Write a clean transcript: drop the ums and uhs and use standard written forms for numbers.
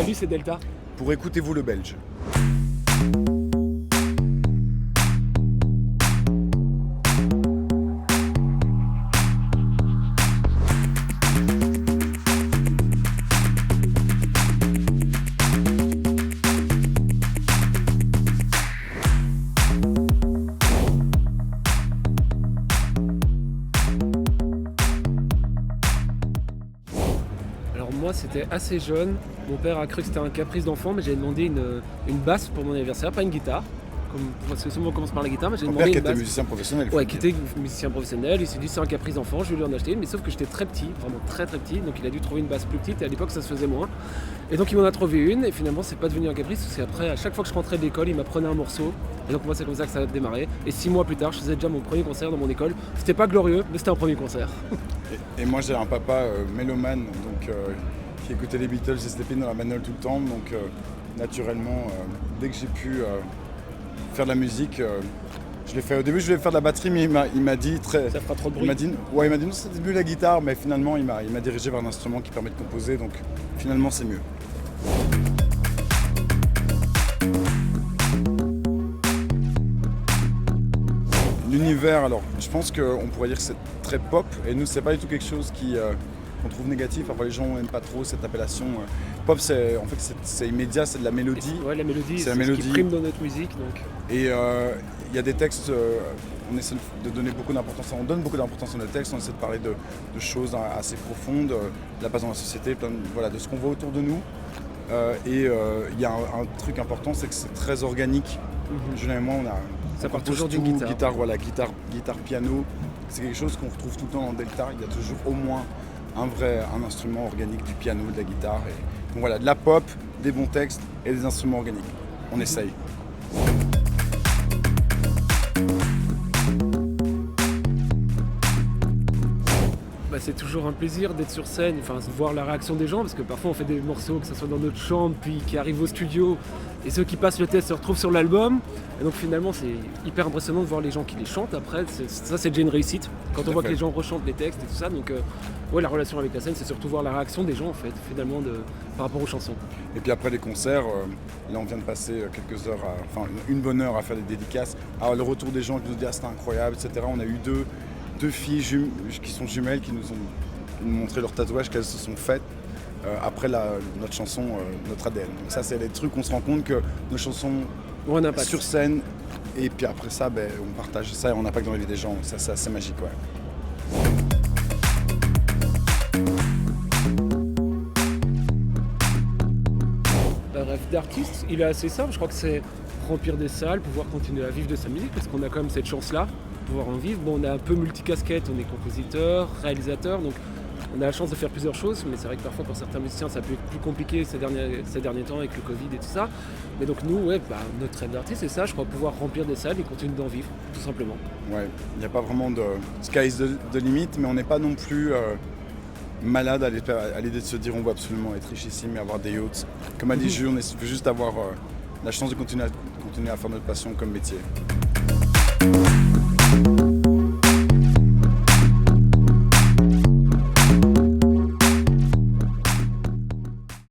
Salut, c'est Delta. Pour Écoutez-vous le Belge. Alors moi, c'était assez jeune. Mon père a cru que c'était un caprice d'enfant, mais j'ai demandé une basse pour mon anniversaire, pas une guitare. Parce que souvent on commence par la guitare, mais j'ai Mon demandé père qui une était basse. musicien professionnel. Ouais, qui était musicien professionnel, il s'est dit c'est un caprice d'enfant, je vais lui en acheter une, mais sauf que j'étais très petit, vraiment très très petit, donc il a dû trouver une basse plus petite, et à l'époque ça se faisait moins. Et donc il m'en a trouvé une, et finalement c'est pas devenu un caprice, parce qu'après, à chaque fois que je rentrais de l'école, il m'apprenait un morceau, et donc moi c'est comme ça que ça a démarré. Et 6 mois plus tard, je faisais déjà mon premier concert dans mon école. C'était pas glorieux, mais c'était un premier concert. Et moi j'ai un papa mélomane, donc qui écoutait les Beatles et Stephen dans la bagnole tout le temps, donc naturellement, dès que j'ai pu faire de la musique, je l'ai fait. Au début je voulais faire de la batterie, mais il m'a dit très... Ça fera trop de bruit. Il m'a dit non, c'est début la guitare, mais finalement il m'a dirigé vers un instrument qui permet de composer, donc finalement c'est mieux. L'univers, alors je pense qu'on pourrait dire que c'est très pop, et nous c'est pas du tout quelque chose qu'on trouve négatif. Parfois les gens n'aiment pas trop cette appellation. Pop, c'est immédiat, c'est de la mélodie. Ouais, la mélodie, C'est la ce mélodie. qui prime dans notre musique. Donc. Et il y a des textes, on essaie de donner beaucoup d'importance, on donne beaucoup d'importance à nos textes, on essaie de parler de choses assez profondes, de la base dans la société, de ce qu'on voit autour de nous. Et il y a un truc important, c'est que c'est très organique. Julien et moi, Ça part compose toujours d'une tout, guitare. guitare, piano. C'est quelque chose qu'on retrouve tout le temps dans Delta. Il y a toujours au moins un instrument organique, du piano, de la guitare. Et donc voilà, de la pop, des bons textes et des instruments organiques. On essaye. Bah, c'est toujours un plaisir d'être sur scène, enfin voir la réaction des gens, parce que parfois on fait des morceaux, que ce soit dans notre chambre, puis qui arrivent au studio, et ceux qui passent le test se retrouvent sur l'album. Et donc finalement c'est hyper impressionnant de voir les gens qui les chantent après. Ça c'est déjà une réussite, quand on voit que les gens rechantent les textes et tout ça. Donc ouais, la relation avec la scène, c'est surtout voir la réaction des gens en fait, finalement, par rapport aux chansons. Et puis après les concerts, là on vient de passer quelques heures, une bonne heure à faire des dédicaces. Alors le retour des gens qui nous disent ah, c'était incroyable, etc. On a eu deux filles qui sont jumelles qui nous ont montré leur tatouage qu'elles se sont faites après notre chanson, notre ADN. Donc ça c'est les trucs où on se rend compte que nos chansons sur scène, et puis après ça on partage ça et on impact dans la vie des gens. Ça c'est assez magique. Ouais. Le rêve d'artiste, il est assez simple, je crois que c'est remplir des salles, pouvoir continuer à vivre de sa musique, parce qu'on a quand même cette chance-là, pouvoir en vivre. Bon, on est un peu multicasquette, on est compositeur, réalisateur, donc on a la chance de faire plusieurs choses, mais c'est vrai que parfois pour certains musiciens ça peut être plus compliqué ces derniers temps avec le Covid et tout ça. Mais donc nous, notre rêve d'artiste c'est ça, je crois, pouvoir remplir des salles et continuer d'en vivre, tout simplement. Ouais, il n'y a pas vraiment de sky is the limit, mais on n'est pas non plus malade à l'idée de se dire on va absolument être richissime et avoir des yachts. Comme a dit Jules, on veut juste avoir la chance de continuer à faire notre passion comme métier.